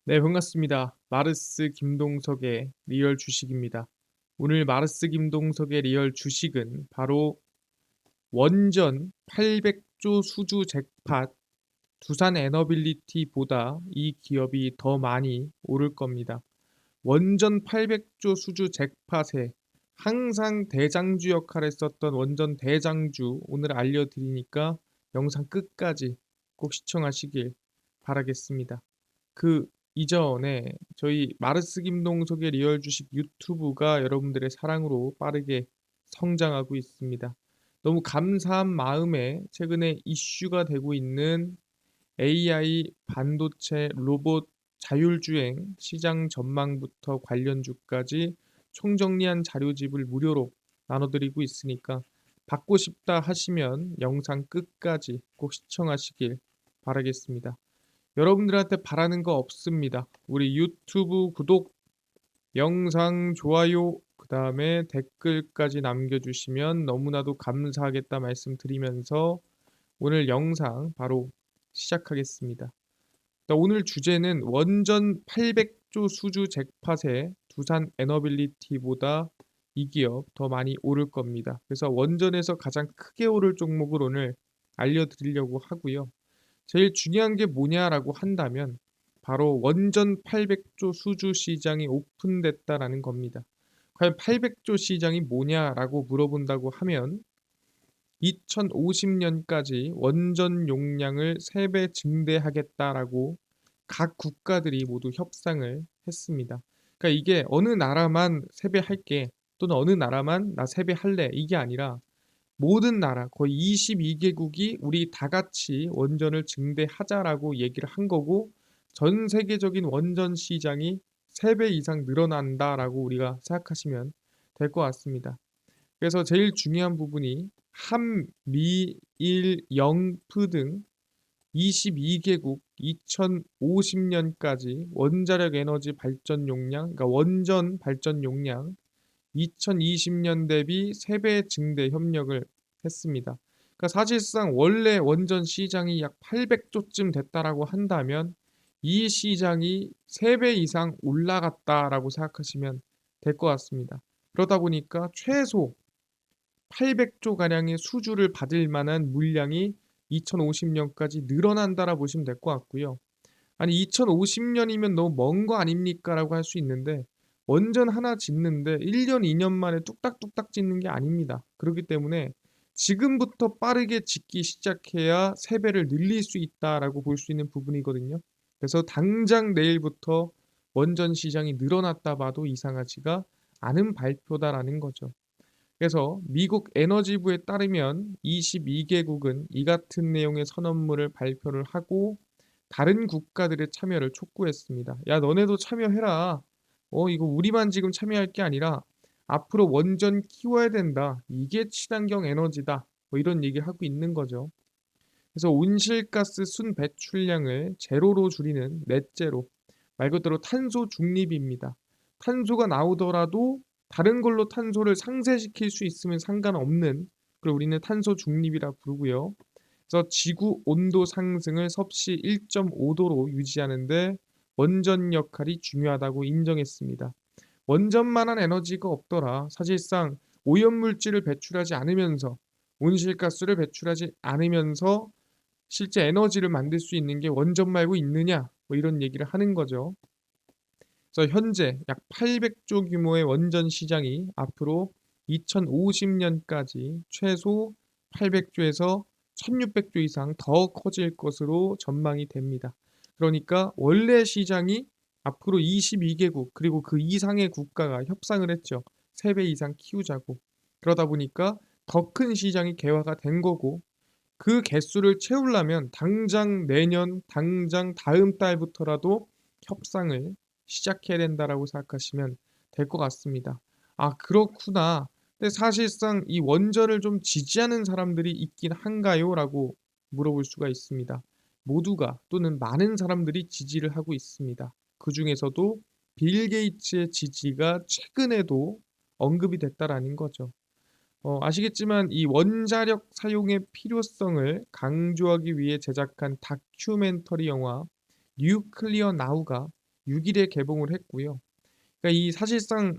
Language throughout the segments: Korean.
네, 반갑습니다. 마르스 김동석의 리얼 주식입니다. 오늘 마르스 김동석의 리얼 주식은 바로 원전 800조 수주 잭팟 두산 에너빌리티보다 이 기업이 더 많이 오를 겁니다. 원전 800조 수주 잭팟에 항상 대장주 역할을 했었던 원전 대장주 오늘 알려드리니까 영상 끝까지 꼭 시청하시길 바라겠습니다. 그 이전에 저희 마르스 김동석의 리얼 주식 유튜브가 여러분들의 사랑으로 빠르게 성장하고 있습니다. 너무 감사한 마음에 최근에 이슈가 되고 있는 AI 반도체 로봇 자율주행 시장 전망부터 관련주까지 총정리한 자료집을 무료로 나눠드리고 있으니까 받고 싶다 하시면 영상 끝까지 꼭 시청하시길 바라겠습니다. 여러분들한테 바라는 거 없습니다. 우리 유튜브 구독, 영상 좋아요, 그 다음에 댓글까지 남겨주시면 너무나도 감사하겠다 말씀드리면서 오늘 영상 바로 시작하겠습니다. 오늘 주제는 원전 800조 수주 잭팟에 두산 에너빌리티보다 이 기업 더 많이 오를 겁니다. 그래서 원전에서 가장 크게 오를 종목을 오늘 알려드리려고 하고요. 제일 중요한 게 뭐냐라고 한다면 바로 원전 800조 수주 시장이 오픈됐다라는 겁니다. 과연 800조 시장이 뭐냐라고 물어본다고 하면 2050년까지 원전 용량을 3배 증대하겠다라고 각 국가들이 모두 협상을 했습니다. 그러니까 이게 어느 나라만 3배 할게 또는 어느 나라만 나 3배 할래 이게 아니라 모든 나라 거의 22개국이 우리 다 같이 원전을 증대하자라고 얘기를 한 거고 전 세계적인 원전 시장이 3배 이상 늘어난다라고 우리가 생각하시면 될 것 같습니다. 그래서 제일 중요한 부분이 한, 미, 일, 영프 등 22개국 2050년까지 원자력 에너지 발전 용량, 그러니까 원전 발전 용량 2020년 대비 3배 증대 협력을 했습니다. 그러니까 사실상 원래 원전 시장이 약 800조쯤 됐다라고 한다면 이 시장이 3배 이상 올라갔다라고 생각하시면 될 것 같습니다. 그러다 보니까 최소 800조 가량의 수주를 받을 만한 물량이 2050년까지 늘어난다라 보시면 될 것 같고요. 아니 2050년이면 너무 먼 거 아닙니까라고 할 수 있는데 원전 하나 짓는데 1년, 2년 만에 뚝딱뚝딱 짓는 게 아닙니다. 그렇기 때문에 지금부터 빠르게 짓기 시작해야 3배를 늘릴 수 있다라고 볼 수 있는 부분이거든요. 그래서 당장 내일부터 원전 시장이 늘어났다 봐도 이상하지가 않은 발표다라는 거죠. 그래서 미국 에너지부에 따르면 22개국은 이 같은 내용의 선언문을 발표를 하고 다른 국가들의 참여를 촉구했습니다. 야, 너네도 참여해라. 이거 우리만 지금 참여할 게 아니라 앞으로 원전 키워야 된다. 이게 친환경 에너지다. 뭐 이런 얘기를 하고 있는 거죠. 그래서 온실가스 순 배출량을 제로로 줄이는 넷제로, 말 그대로 탄소 중립입니다. 탄소가 나오더라도 다른 걸로 탄소를 상쇄시킬 수 있으면 상관없는, 그걸 우리는 탄소 중립이라 부르고요. 그래서 지구 온도 상승을 섭씨 1.5도로 유지하는데 원전 역할이 중요하다고 인정했습니다. 원전만한 에너지가 없더라. 사실상 오염물질을 배출하지 않으면서 온실가스를 배출하지 않으면서 실제 에너지를 만들 수 있는 게 원전 말고 있느냐? 뭐 이런 얘기를 하는 거죠. 그래서 현재 약 800조 규모의 원전 시장이 앞으로 2050년까지 최소 800조에서 1600조 이상 더 커질 것으로 전망이 됩니다. 그러니까 원래 시장이 앞으로 22개국 그리고 그 이상의 국가가 협상을 했죠. 3배 이상 키우자고. 그러다 보니까 더 큰 시장이 개화가 된 거고 그 개수를 채우려면 당장 내년, 당장 다음 달부터라도 협상을 시작해야 된다라고 생각하시면 될 것 같습니다. 아, 그렇구나. 근데 사실상 이 원전을 좀 지지하는 사람들이 있긴 한가요? 라고 물어볼 수가 있습니다. 모두가 또는 많은 사람들이 지지를 하고 있습니다. 그 중에서도 빌 게이츠의 지지가 최근에도 언급이 됐다라는 거죠. 아시겠지만 이 원자력 사용의 필요성을 강조하기 위해 제작한 다큐멘터리 영화 뉴클리어 나우가 6일에 개봉을 했고요. 그러니까 이 사실상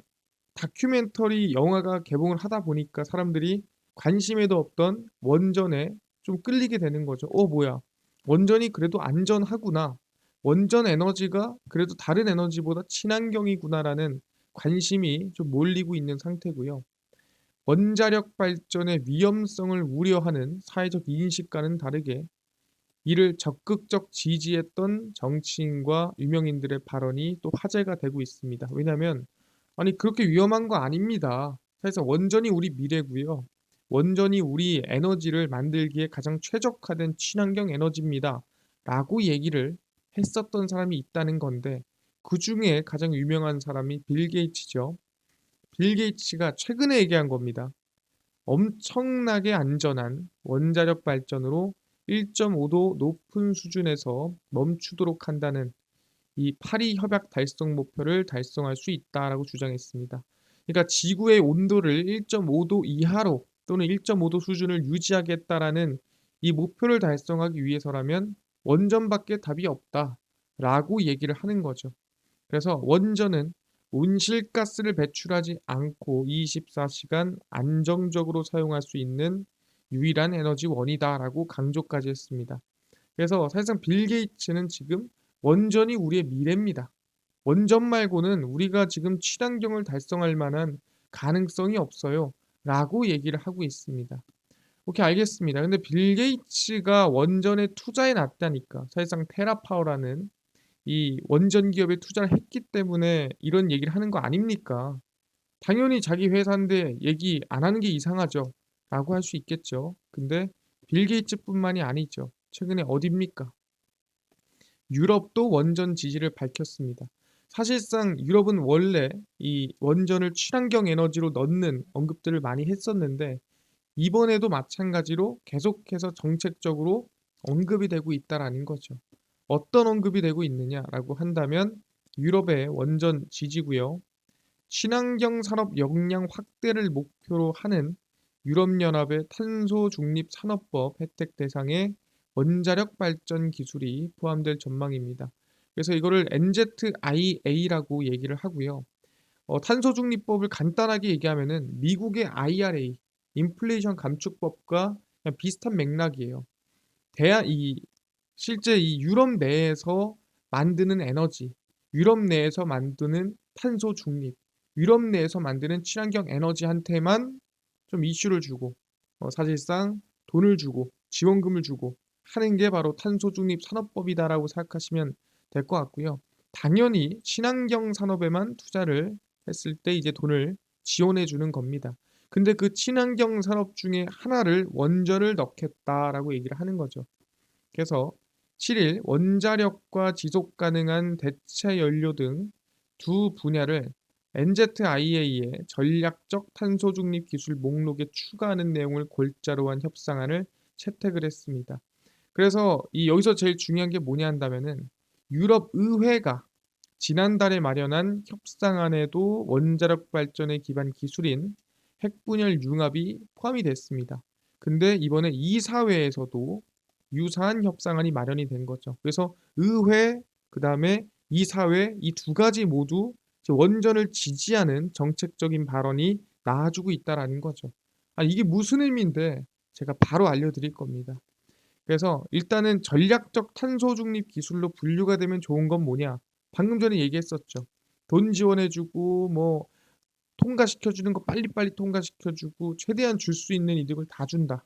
다큐멘터리 영화가 개봉을 하다 보니까 사람들이 관심에도 없던 원전에 좀 끌리게 되는 거죠. '어 뭐야. 원전이 그래도 안전하구나. 원전 에너지가 그래도 다른 에너지보다 친환경이구나.'라는 관심이 좀 몰리고 있는 상태고요. 원자력 발전의 위험성을 우려하는 사회적 인식과는 다르게 이를 적극적 지지했던 정치인과 유명인들의 발언이 또 화제가 되고 있습니다. 왜냐하면 "아니 그렇게 위험한 거 아닙니다. 사실상 원전이 우리 미래고요. 원전이 우리 에너지를 만들기에 가장 최적화된 친환경 에너지입니다."라고 얘기를 했었던 사람이 있다는 건데 그중에 가장 유명한 사람이 빌 게이츠죠. 빌 게이츠가 최근에 얘기한 겁니다. 엄청나게 안전한 원자력 발전으로 1.5도 높은 수준에서 멈추도록 한다는 이 파리 협약 달성 목표를 달성할 수 있다라고 주장했습니다. 그러니까 지구의 온도를 1.5도 이하로 또는 1.5도 수준을 유지하겠다라는 이 목표를 달성하기 위해서라면 원전밖에 답이 없다라고 얘기를 하는 거죠. 그래서 원전은 온실가스를 배출하지 않고 24시간 안정적으로 사용할 수 있는 유일한 에너지원이다라고 강조까지 했습니다. 그래서 사실상 빌 게이츠는 지금 원전이 우리의 미래입니다. 원전 말고는 우리가 지금 친환경을 달성할 만한 가능성이 없어요. 라고 얘기를 하고 있습니다. 오케이, 알겠습니다. 근데 빌 게이츠가 원전에 투자해 놨다니까. 사실상 테라파워라는 이 원전 기업에 투자를 했기 때문에 이런 얘기를 하는 거 아닙니까? 당연히 자기 회사인데 얘기 안 하는 게 이상하죠. 라고 할 수 있겠죠. 근데 빌 게이츠뿐만이 아니죠. 최근에 어딥니까? 유럽도 원전 지지를 밝혔습니다. 사실상 유럽은 원래 이 원전을 친환경 에너지로 넣는 언급들을 많이 했었는데 이번에도 마찬가지로 계속해서 정책적으로 언급이 되고 있다라는 거죠. 어떤 언급이 되고 있느냐라고 한다면 유럽의 원전 지지고요. 친환경 산업 역량 확대를 목표로 하는 유럽연합의 탄소 중립 산업법 혜택 대상에 원자력 발전 기술이 포함될 전망입니다. 그래서 이거를 NZIA라고 얘기를 하고요. 탄소 중립법을 간단하게 얘기하면은 미국의 IRA, 인플레이션 감축법과 그냥 비슷한 맥락이에요. 이 실제 이 유럽 내에서 만드는 에너지, 유럽 내에서 만드는 탄소 중립, 유럽 내에서 만드는 친환경 에너지한테만 좀 이슈를 주고 사실상 돈을 주고 지원금을 주고 하는 게 바로 탄소 중립 산업법이다라고 생각하시면 될 것 같고요. 당연히 친환경 산업에만 투자를 했을 때 이제 돈을 지원해 주는 겁니다. 근데 그 친환경 산업 중에 하나를 원전을 넣겠다라고 얘기를 하는 거죠. 그래서 7일 원자력과 지속 가능한 대체 연료 등 두 분야를 NZIA의 전략적 탄소 중립 기술 목록에 추가하는 내용을 골자로 한 협상안을 채택을 했습니다. 그래서 이 여기서 제일 중요한 게 뭐냐 한다면은 유럽 의회가 지난달에 마련한 협상안에도 원자력 발전의 기반 기술인 핵분열 융합이 포함이 됐습니다. 근데 이번에 이사회에서도 유사한 협상안이 마련이 된 거죠. 그래서 의회, 그다음에 이사회 이 두 가지 모두 원전을 지지하는 정책적인 발언이 나와주고 있다라는 거죠. 이게 무슨 의미인데 제가 바로 알려드릴 겁니다. 그래서 일단은 전략적 탄소 중립 기술로 분류가 되면 좋은 건 뭐냐? 방금 전에 얘기했었죠. 돈 지원해주고 뭐 통과시켜주는 거 빨리빨리 통과시켜주고 최대한 줄 수 있는 이득을 다 준다.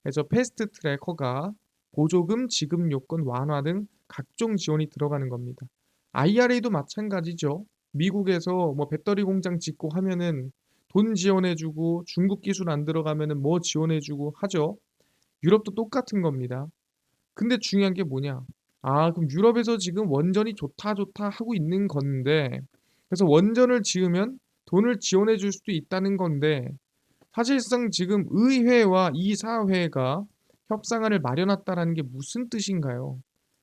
그래서 패스트 트랙 허가, 보조금 지급 요건 완화 등 각종 지원이 들어가는 겁니다. IRA도 마찬가지죠. 미국에서 뭐 배터리 공장 짓고 하면은 돈 지원해주고 중국 기술 안 들어가면은 뭐 지원해주고 하죠. 유럽도 똑같은 겁니다. 근데 중요한 게 뭐냐? 그럼 유럽에서 지금 원전이 좋다 좋다 하고 있는 건데 그래서 원전을 지으면 돈을 지원해 줄 수도 있다는 건데 사실상 지금 의회와 이사회가 협상안을 마련했다라는 게 무슨 뜻인가요?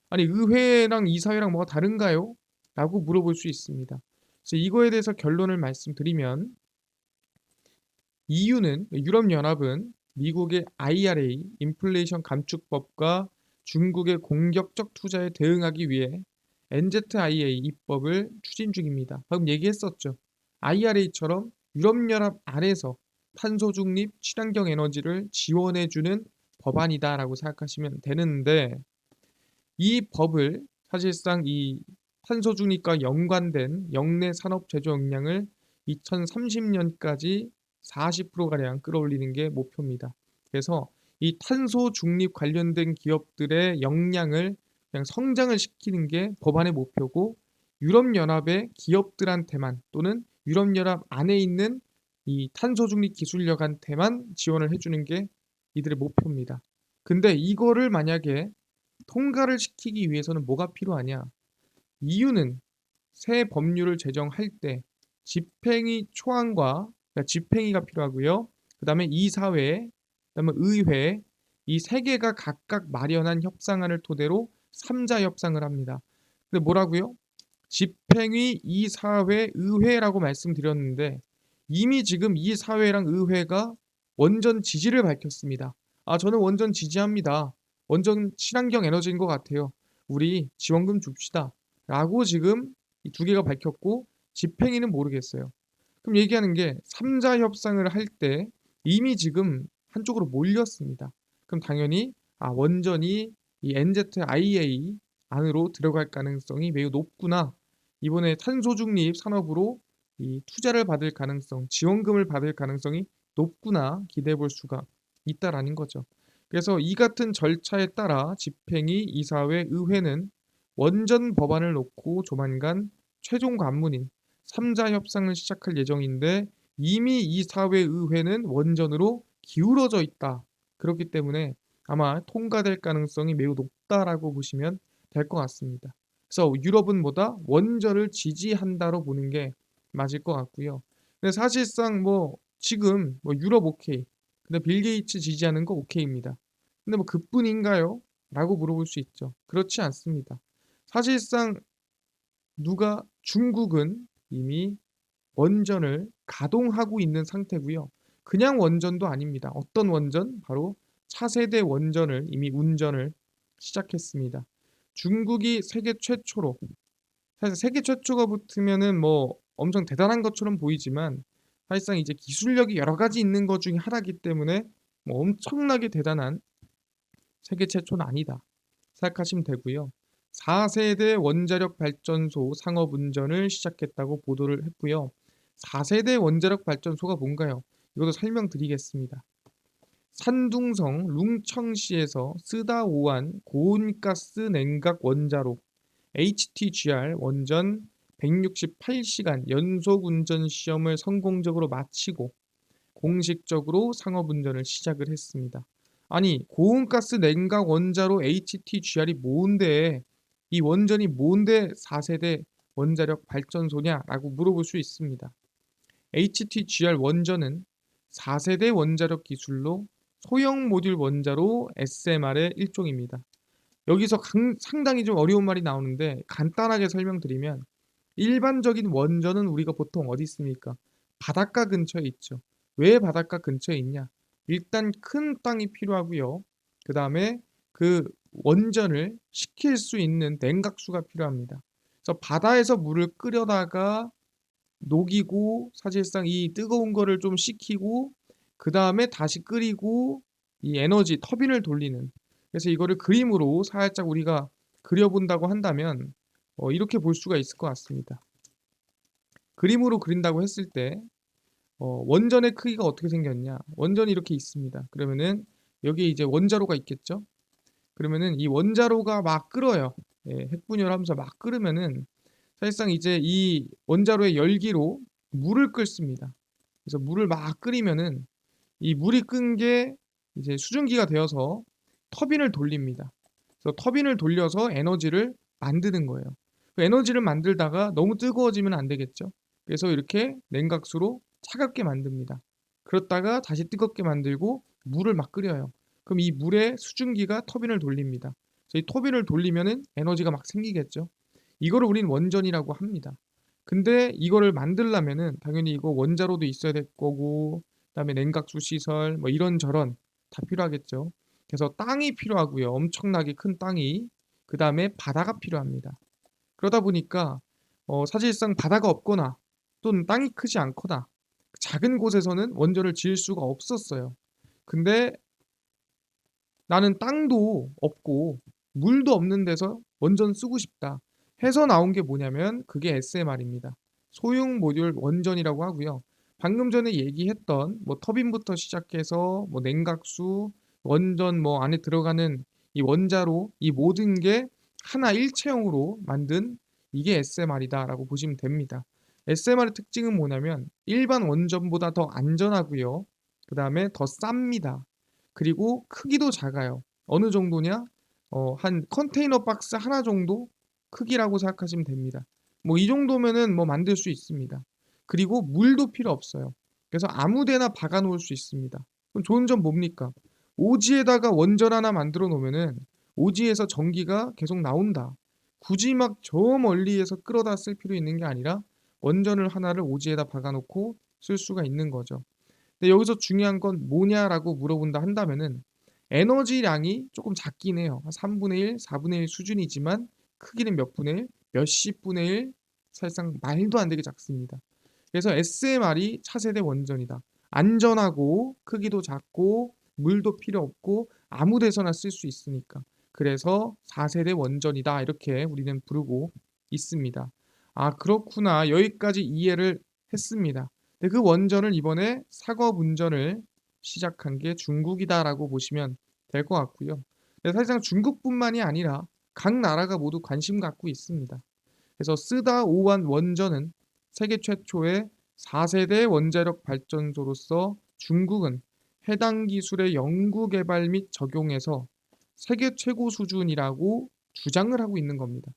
아니 의회랑 이사회랑 뭐가 다른가요? 라고 물어볼 수 있습니다. 그래서 이거에 대해서 결론을 말씀드리면 EU는 유럽연합은 미국의 IRA 인플레이션 감축법과 중국의 공격적 투자에 대응하기 위해 NZIA 입법을 추진 중입니다. 방금 얘기했었죠. IRA처럼 유럽연합 안에서 탄소 중립 친환경 에너지를 지원해주는 법안이다라고 생각하시면 되는데, 이 법을 사실상 이 탄소 중립과 연관된 역내 산업 제조 역량을 2030년까지 40%가량 끌어올리는 게 목표입니다. 그래서 이 탄소 중립 관련된 기업들의 역량을 그냥 성장을 시키는 게 법안의 목표고, 유럽연합의 기업들한테만 또는 유럽연합 안에 있는 이 탄소 중립 기술력한테만 지원을 해주는 게 이들의 목표입니다. 근데 이거를 만약에 통과를 시키기 위해서는 뭐가 필요하냐? 이유는 새 법률을 제정할 때 집행위 초안과, 그러니까 집행위가 필요하고요. 그 다음에 이사회, 그 다음에 의회, 이 세 개가 각각 마련한 협상안을 토대로 3자 협상을 합니다. 근데 뭐라고요? 집행위, 이사회, 의회라고 말씀드렸는데, 이미 지금 이사회랑 의회가 원전 지지를 밝혔습니다. 아, 저는 원전 지지합니다. 원전 친환경 에너지인 것 같아요. 우리 지원금 줍시다. 라고 지금 이 두 개가 밝혔고, 집행위는 모르겠어요. 그럼 얘기하는 게 3자 협상을 할 때 이미 지금 한쪽으로 몰렸습니다. 그럼 당연히 원전이 이 NZIA 안으로 들어갈 가능성이 매우 높구나. 이번에 탄소 중립 산업으로 이 투자를 받을 가능성, 지원금을 받을 가능성이 높구나 기대해 볼 수가 있다라는 거죠. 그래서 이 같은 절차에 따라 집행위, 이사회, 의회는 원전 법안을 놓고 조만간 최종 관문인 3자 협상을 시작할 예정인데, 이미 이사회, 의회는 원전으로 기울어져 있다. 그렇기 때문에 아마 통과될 가능성이 매우 높다라고 보시면 될 것 같습니다. 그래서 유럽은 뭐다? 원전을 지지한다로 보는 게 맞을 것 같고요. 근데 사실상 뭐 지금 뭐 유럽 오케이, 근데 빌 게이츠 지지하는 거 오케이입니다. 근데 뭐 그뿐인가요? 라고 물어볼 수 있죠. 그렇지 않습니다. 사실상 중국은 이미 원전을 가동하고 있는 상태고요. 그냥 원전도 아닙니다. 어떤 원전? 바로 차세대 원전을 이미 운전을 시작했습니다. 중국이 세계 최초로, 사실 세계 최초가 붙으면은 뭐 엄청 대단한 것처럼 보이지만, 사실상 이제 기술력이 여러 가지 있는 것 중에 하나이기 때문에 뭐 엄청나게 대단한 세계 최초는 아니다 생각하시면 되고요. 4세대 원자력 발전소 상업 운전을 시작했다고 보도를 했고요. 4세대 원자력 발전소가 뭔가요? 이것도 설명드리겠습니다. 산둥성 룽청시에서 쓰다오안 고온가스 냉각 원자로 HTGR 원전 168시간 연속 운전 시험을 성공적으로 마치고 공식적으로 상업 운전을 시작을 했습니다. 아니, 고온가스 냉각 원자로 HTGR이 뭔데, 이 원전이 뭔데 4세대 원자력 발전소냐라고 물어볼 수 있습니다. HTGR 원전은 4세대 원자력 기술로 소형 모듈 원자로 SMR의 일종입니다. 여기서 상당히 좀 어려운 말이 나오는데 간단하게 설명드리면, 일반적인 원전은 우리가 보통 어디 있습니까? 바닷가 근처에 있죠. 왜 바닷가 근처에 있냐? 일단 큰 땅이 필요하고요. 그 다음에 그 원전을 식힐 수 있는 냉각수가 필요합니다. 그래서 바다에서 물을 끓여다가 녹이고, 사실상 이 뜨거운 거를 좀 식히고, 그 다음에 다시 끓이고, 이 에너지 터빈을 돌리는, 그래서 이거를 그림으로 살짝 우리가 그려본다고 한다면 이렇게 볼 수가 있을 것 같습니다. 그림으로 그린다고 했을 때 원전의 크기가 어떻게 생겼냐? 원전이 이렇게 있습니다. 그러면은 여기 이제 원자로가 있겠죠? 그러면은 이 원자로가 막 끓어요. 예, 핵분열하면서 막 끓으면은 사실상 이제 이 원자로의 열기로 물을 끓습니다. 그래서 물을 막 끓이면은 이 물이 끈 게 이제 수증기가 되어서 터빈을 돌립니다. 그래서 터빈을 돌려서 에너지를 만드는 거예요. 그 에너지를 만들다가 너무 뜨거워지면 안 되겠죠. 그래서 이렇게 냉각수로 차갑게 만듭니다. 그렇다가 다시 뜨겁게 만들고 물을 막 끓여요. 그럼 이 물에 수증기가 터빈을 돌립니다. 그래서 이 터빈을 돌리면은 에너지가 막 생기겠죠. 이거를 우리는 원전이라고 합니다. 근데 이거를 만들려면은 당연히 이거 원자로도 있어야 될 거고, 그다음에 냉각수 시설 뭐 이런저런 다 필요하겠죠. 그래서 땅이 필요하고요. 엄청나게 큰 땅이. 그다음에 바다가 필요합니다. 그러다 보니까 사실상 바다가 없거나 또는 땅이 크지 않거나 작은 곳에서는 원전을 지을 수가 없었어요. 근데 나는 땅도 없고 물도 없는 데서 원전 쓰고 싶다 해서 나온 게 뭐냐면 그게 SMR입니다. 소형 모듈 원전이라고 하고요. 방금 전에 얘기했던 뭐 터빈부터 시작해서 뭐 냉각수, 원전 뭐 안에 들어가는 이 원자로 이 모든 게 하나 일체형으로 만든 이게 SMR이다라고 보시면 됩니다. SMR의 특징은 뭐냐면 일반 원전보다 더 안전하고요. 그 다음에 더 쌉니다. 그리고 크기도 작아요. 어느 정도냐? 한 컨테이너 박스 하나 정도 크기라고 생각하시면 됩니다. 뭐 이 정도면은 뭐 만들 수 있습니다. 그리고 물도 필요 없어요. 그래서 아무 데나 박아 놓을 수 있습니다. 그럼 좋은 점 뭡니까? 오지에다가 원전 하나 만들어 놓으면은 오지에서 전기가 계속 나온다. 굳이 막 저 멀리에서 끌어다 쓸 필요 있는 게 아니라 원전을 하나를 오지에다 박아 놓고 쓸 수가 있는 거죠. 근데 여기서 중요한 건 뭐냐라고 물어본다 한다면은 에너지량이 조금 작긴 해요. 한 3분의 1, 4분의 1 수준이지만 크기는 몇 분의 1, 몇십 분의 1 사실상 말도 안 되게 작습니다. 그래서 SMR이 차세대 원전이다. 안전하고 크기도 작고 물도 필요 없고 아무 데서나 쓸 수 있으니까. 그래서 4세대 원전이다. 이렇게 우리는 부르고 있습니다. 아, 그렇구나. 여기까지 이해를 했습니다. 근데 그 원전을 이번에 사업 운전을 시작한 게 중국이다라고 보시면 될 것 같고요. 근데 사실상 중국뿐만이 아니라 각 나라가 모두 관심 갖고 있습니다. 그래서 쓰다 오완 원전은 세계 최초의 4세대 원자력 발전소로서 중국은 해당 기술의 연구 개발 및 적용에서 세계 최고 수준이라고 주장을 하고 있는 겁니다.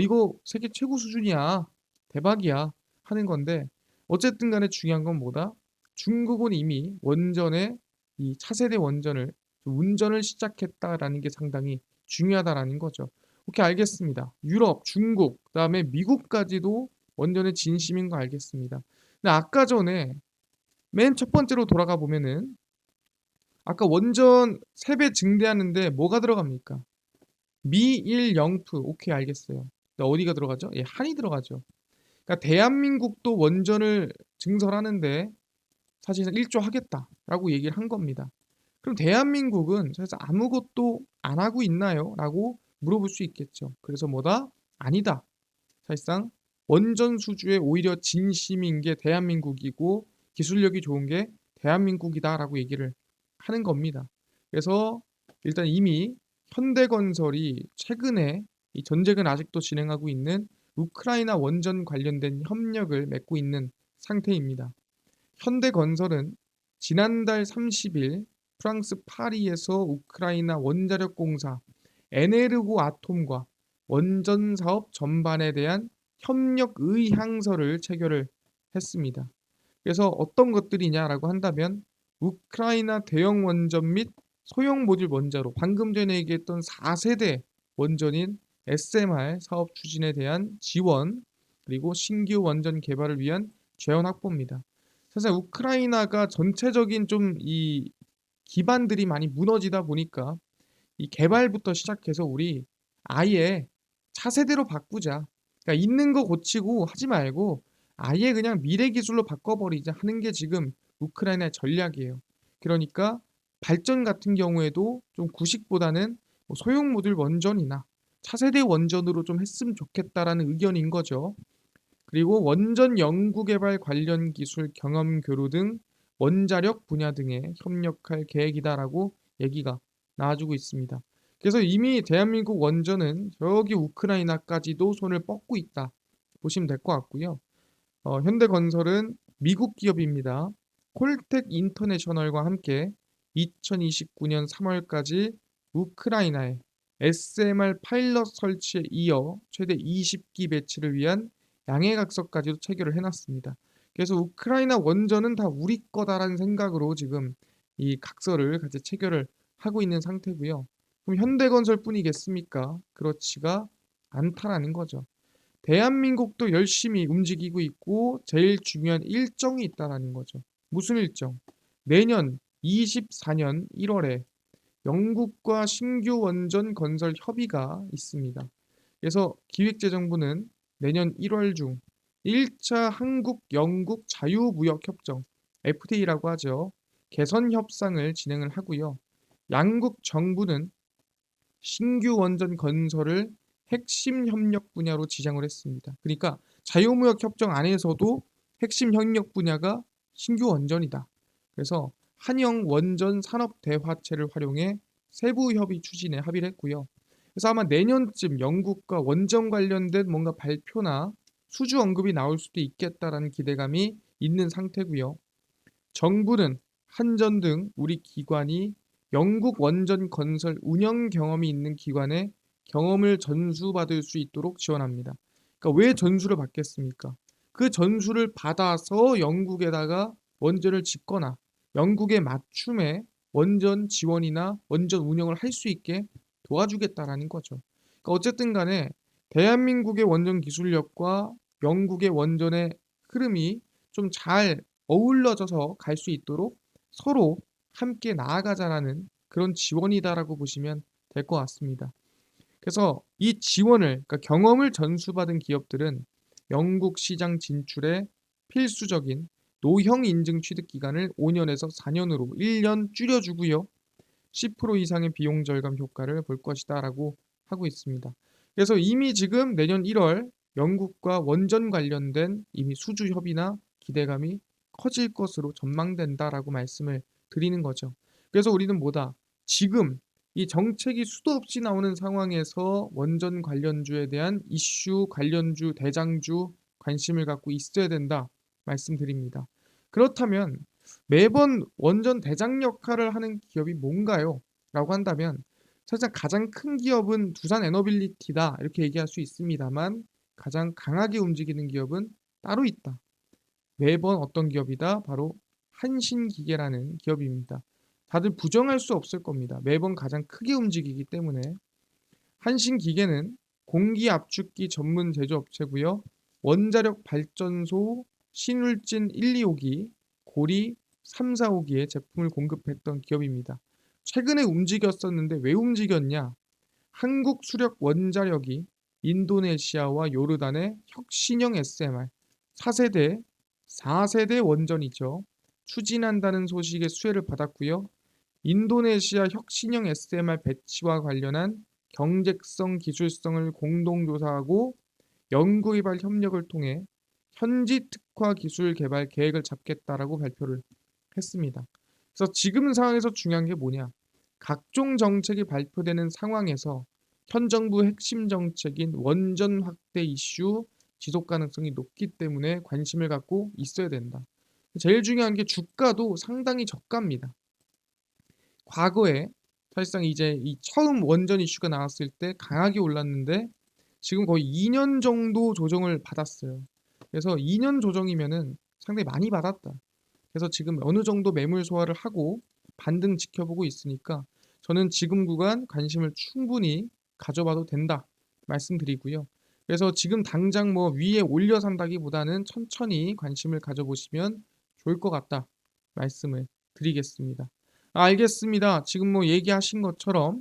이거 세계 최고 수준이야. 대박이야. 하는 건데 어쨌든 간에 중요한 건 뭐다? 중국은 이미 원전의 이 차세대 원전을 운전을 시작했다라는 게 상당히 중요하다라는 거죠. 오케이, 알겠습니다. 유럽, 중국, 그다음에 미국까지도 원전의 진심인 거 알겠습니다. 근데 아까 전에 맨 첫 번째로 돌아가 보면은 아까 원전 3배 증대하는데 뭐가 들어갑니까? 미일 영프. 오케이, 알겠어요. 근데 어디가 들어가죠? 예, 한이 들어가죠. 그러니까 대한민국도 원전을 증설하는데 사실상 일조하겠다라고 얘기를 한 겁니다. 그럼 대한민국은 사실 아무것도 안 하고 있나요? 라고 물어볼 수 있겠죠. 그래서 뭐다? 아니다. 사실상 원전 수주에 오히려 진심인 게 대한민국이고 기술력이 좋은 게 대한민국이다라고 얘기를 하는 겁니다. 그래서 일단 이미 현대건설이 최근에 이 전쟁을 아직도 진행하고 있는 우크라이나 원전 관련된 협력을 맺고 있는 상태입니다. 현대건설은 지난달 30일 프랑스 파리에서 우크라이나 원자력 공사 에네르고 아톰과 원전 사업 전반에 대한 협력 의향서를 체결을 했습니다. 그래서 어떤 것들이냐라고 한다면 우크라이나 대형 원전 및 소형 모듈 원자로 방금 전에 얘기했던 4세대 원전인 SMR 사업 추진에 대한 지원 그리고 신규 원전 개발을 위한 재원 확보입니다. 사실 우크라이나가 전체적인 좀 이 기반들이 많이 무너지다 보니까 이 개발부터 시작해서 우리 아예 차세대로 바꾸자. 그러니까 있는 거 고치고 하지 말고 아예 그냥 미래 기술로 바꿔버리자 하는 게 지금 우크라이나의 전략이에요. 그러니까 발전 같은 경우에도 좀 구식보다는 뭐 소형 모듈 원전이나 차세대 원전으로 좀 했으면 좋겠다라는 의견인 거죠. 그리고 원전 연구 개발 관련 기술 경험 교류 등 원자력 분야 등에 협력할 계획이다라고 얘기가 나와주고 있습니다. 그래서 이미 대한민국 원전은 저기 우크라이나까지도 손을 뻗고 있다 보시면 될 것 같고요. 현대건설은 미국 기업입니다. 콜텍 인터내셔널과 함께 2029년 3월까지 우크라이나에 SMR 파일럿 설치에 이어 최대 20기 배치를 위한 양해각서까지도 체결을 해놨습니다. 그래서 우크라이나 원전은 다 우리 거다라는 생각으로 지금 이 각서를 같이 체결을 하고 있는 상태고요. 그럼 현대건설뿐이겠습니까? 그렇지가 않다라는 거죠. 대한민국도 열심히 움직이고 있고 제일 중요한 일정이 있다라는 거죠. 무슨 일정? 내년 24년 1월에 영국과 신규 원전 건설 협의가 있습니다. 그래서 기획재정부는 내년 1월 중 1차 한국-영국 자유무역협정 FTA라고 하죠. 개선 협상을 진행을 하고요. 양국 정부는 신규 원전 건설을 핵심 협력 분야로 지정을 했습니다. 그러니까 자유무역 협정 안에서도 핵심 협력 분야가 신규 원전이다. 그래서 한영 원전 산업 대화체를 활용해 세부 협의 추진에 합의를 했고요. 그래서 아마 내년쯤 영국과 원전 관련된 뭔가 발표나 수주 언급이 나올 수도 있겠다라는 기대감이 있는 상태고요. 정부는 한전 등 우리 기관이 영국 원전 건설 운영 경험이 있는 기관에 경험을 전수받을 수 있도록 지원합니다. 그러니까 왜 전수를 받겠습니까? 그 전수를 받아서 영국에다가 원전을 짓거나 영국에 맞춤에 원전 지원이나 원전 운영을 할 수 있게 도와주겠다라는 거죠. 그러니까 어쨌든 간에 대한민국의 원전 기술력과 영국의 원전의 흐름이 좀잘 어울러져서 갈 수 있도록 서로 함께 나아가자라는 그런 지원이다라고 보시면 될 것 같습니다. 그래서 이 지원을, 그러니까 경험을 전수받은 기업들은 영국 시장 진출에 필수적인 노형 인증 취득 기간을 5년에서 4년으로 1년 줄여주고요. 10% 이상의 비용 절감 효과를 볼 것이다라고 하고 있습니다. 그래서 이미 지금 내년 1월 영국과 원전 관련된 이미 수주 협의나 기대감이 커질 것으로 전망된다라고 말씀을 드리는 거죠. 그래서 우리는 뭐다? 지금 이 정책이 수도 없이 나오는 상황에서 원전 관련주에 대한 이슈, 관련주, 대장주 관심을 갖고 있어야 된다 말씀드립니다. 그렇다면 매번 원전 대장 역할을 하는 기업이 뭔가요? 라고 한다면 사실 가장 큰 기업은 두산 에너빌리티다 이렇게 얘기할 수 있습니다만 가장 강하게 움직이는 기업은 따로 있다. 매번 어떤 기업이다? 바로 한신기계라는 기업입니다. 다들 부정할 수 없을 겁니다. 매번 가장 크게 움직이기 때문에 한신기계는 공기압축기 전문 제조업체고요. 원자력 발전소 신울진 1, 2호기, 고리 3, 4호기의 제품을 공급했던 기업입니다. 최근에 움직였었는데 왜 움직였냐? 한국 수력 원자력이 인도네시아와 요르단의 혁신형 SMR 4세대 4세대 원전이죠. 추진한다는 소식의 수혜를 받았고요. 인도네시아 혁신형 SMR 배치와 관련한 경제성, 기술성을 공동 조사하고 연구개발 협력을 통해 현지 특화 기술 개발 계획을 잡겠다라고 발표를 했습니다. 그래서 지금 상황에서 중요한 게 뭐냐? 각종 정책이 발표되는 상황에서 현 정부 핵심 정책인 원전 확대 이슈 지속 가능성이 높기 때문에 관심을 갖고 있어야 된다. 제일 중요한 게 주가도 상당히 저가입니다. 과거에 사실상 이제 이 처음 원전 이슈가 나왔을 때 강하게 올랐는데 지금 거의 2년 정도 조정을 받았어요. 그래서 2년 조정이면은 상당히 많이 받았다. 그래서 지금 어느 정도 매물 소화를 하고 반등 지켜보고 있으니까 저는 지금 구간 관심을 충분히 가져봐도 된다 말씀드리고요. 그래서 지금 당장 뭐 위에 올려 산다기보다는 천천히 관심을 가져보시면 좋을 것 같다 말씀을 드리겠습니다. 알겠습니다. 지금 뭐 얘기하신 것처럼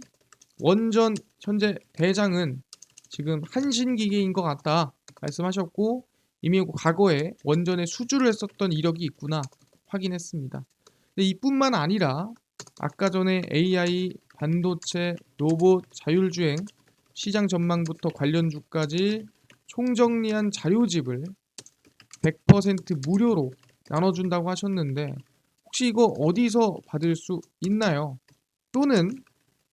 원전 현재 대장은 지금 한신기계인 것 같다 말씀하셨고 이미 과거에 원전에 수주를 했었던 이력이 있구나 확인했습니다. 근데 이뿐만 아니라 아까 전에 AI, 반도체, 로봇, 자율주행 시장 전망부터 관련주까지 총정리한 자료집을 100% 무료로 나눠준다고 하셨는데 혹시 이거 어디서 받을 수 있나요? 또는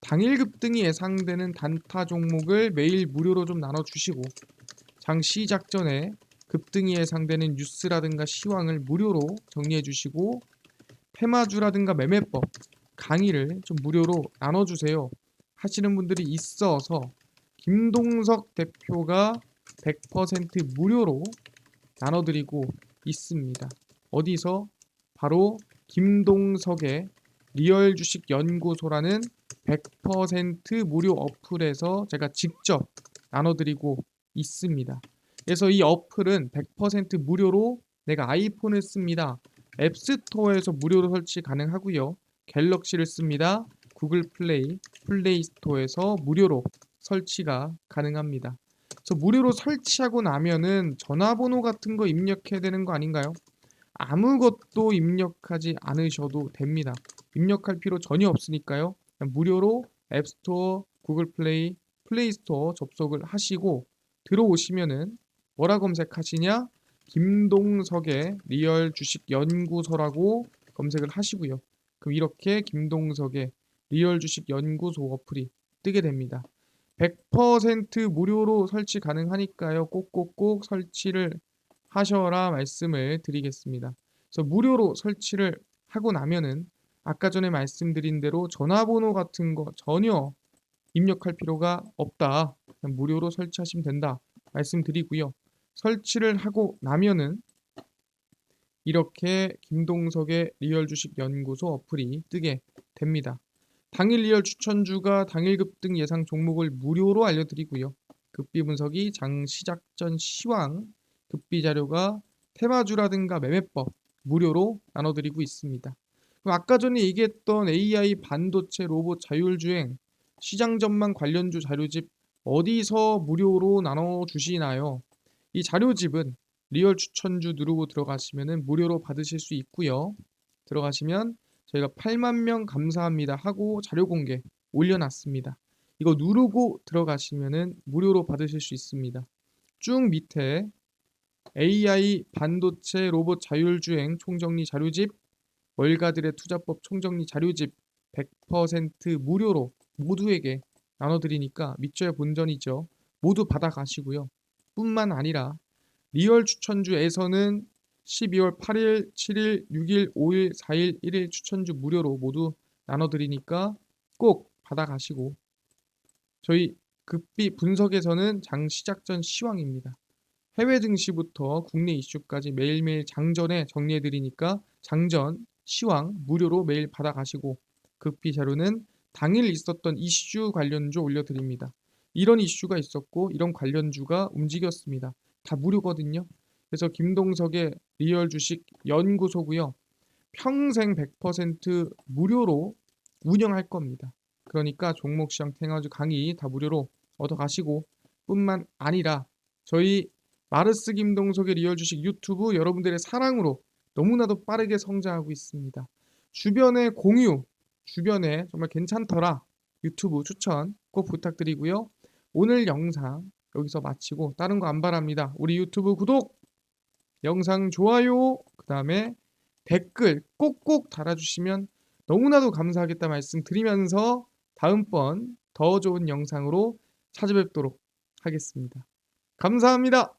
당일 급등이 예상되는 단타 종목을 매일 무료로 좀 나눠주시고 장 시작 전에 급등이 예상되는 뉴스라든가 시황을 무료로 정리해 주시고 테마주라든가 매매법 강의를 좀 무료로 나눠주세요 하시는 분들이 있어서 김동석 대표가 100% 무료로 나눠드리고 있습니다. 어디서? 바로 김동석의 리얼 주식 연구소라는 100% 무료 어플에서 제가 직접 나눠드리고 있습니다. 그래서 이 어플은 100% 무료로 내가 아이폰을 씁니다. 앱스토어에서 무료로 설치 가능하고요. 갤럭시를 씁니다. 구글 플레이, 플레이 스토어에서 무료로 설치가 가능합니다. 그래서 무료로 설치하고 나면은 전화번호 같은 거 입력해야 되는 거 아닌가요? 아무것도 입력하지 않으셔도 됩니다. 입력할 필요 전혀 없으니까요. 그냥 무료로 앱스토어, 구글 플레이, 플레이 스토어 접속을 하시고 들어오시면은 뭐라 검색하시냐? 김동석의 리얼 주식 연구소라고 검색을 하시고요. 그럼 이렇게 김동석의 리얼 주식 연구소 어플이 뜨게 됩니다. 100% 무료로 설치 가능하니까요. 꼭꼭꼭 설치를 하셔라 말씀을 드리겠습니다. 그래서 무료로 설치를 하고 나면은 아까 전에 말씀드린 대로 전화번호 같은 거 전혀 입력할 필요가 없다. 그냥 무료로 설치하시면 된다. 말씀드리고요. 설치를 하고 나면은 이렇게 김동석의 리얼 주식 연구소 어플이 뜨게 됩니다. 당일 리얼 추천주가 당일 급등 예상 종목을 무료로 알려드리고요. 급비 분석이 장 시작 전 시황, 급비 자료가 테마주라든가 매매법 무료로 나눠드리고 있습니다. 그럼 아까 전에 얘기했던 AI 반도체 로봇 자율주행 시장 전망 관련주 자료집 어디서 무료로 나눠주시나요? 이 자료집은 리얼 추천주 누르고 들어가시면 무료로 받으실 수 있고요. 들어가시면 저희가 8만 명 감사합니다 하고 자료 공개 올려놨습니다. 이거 누르고 들어가시면은 무료로 받으실 수 있습니다. 쭉 밑에 AI 반도체 로봇 자율주행 총정리 자료집, 월가들의 투자법 총정리 자료집 100% 무료로 모두에게 나눠드리니까 믿져야 본전이죠. 모두 받아가시고요. 뿐만 아니라 리얼 추천주에서는 12월 8일, 7일, 6일, 5일, 4일, 1일 추천주 무료로 모두 나눠드리니까 꼭 받아가시고 저희 급비 분석에서는 장 시작 전 시황입니다. 해외 증시부터 국내 이슈까지 매일매일 장전에 정리해드리니까 장전, 시황 무료로 매일 받아가시고 급비 자료는 당일 있었던 이슈 관련주 올려드립니다. 이런 이슈가 있었고 이런 관련주가 움직였습니다. 다 무료거든요. 그래서 김동석의 리얼 주식 연구소고요. 평생 100% 무료로 운영할 겁니다. 그러니까 종목 시장 탱화주 강의 다 무료로 얻어가시고 뿐만 아니라 저희 마르스 김동석의 리얼 주식 유튜브 여러분들의 사랑으로 너무나도 빠르게 성장하고 있습니다. 주변에 공유, 주변에 정말 괜찮더라 유튜브 추천 꼭 부탁드리고요. 오늘 영상 여기서 마치고 다른 거 안 바랍니다. 우리 유튜브 구독, 영상 좋아요, 그 다음에 댓글 꼭꼭 달아주시면 너무나도 감사하겠다 말씀드리면서 다음번 더 좋은 영상으로 찾아뵙도록 하겠습니다. 감사합니다.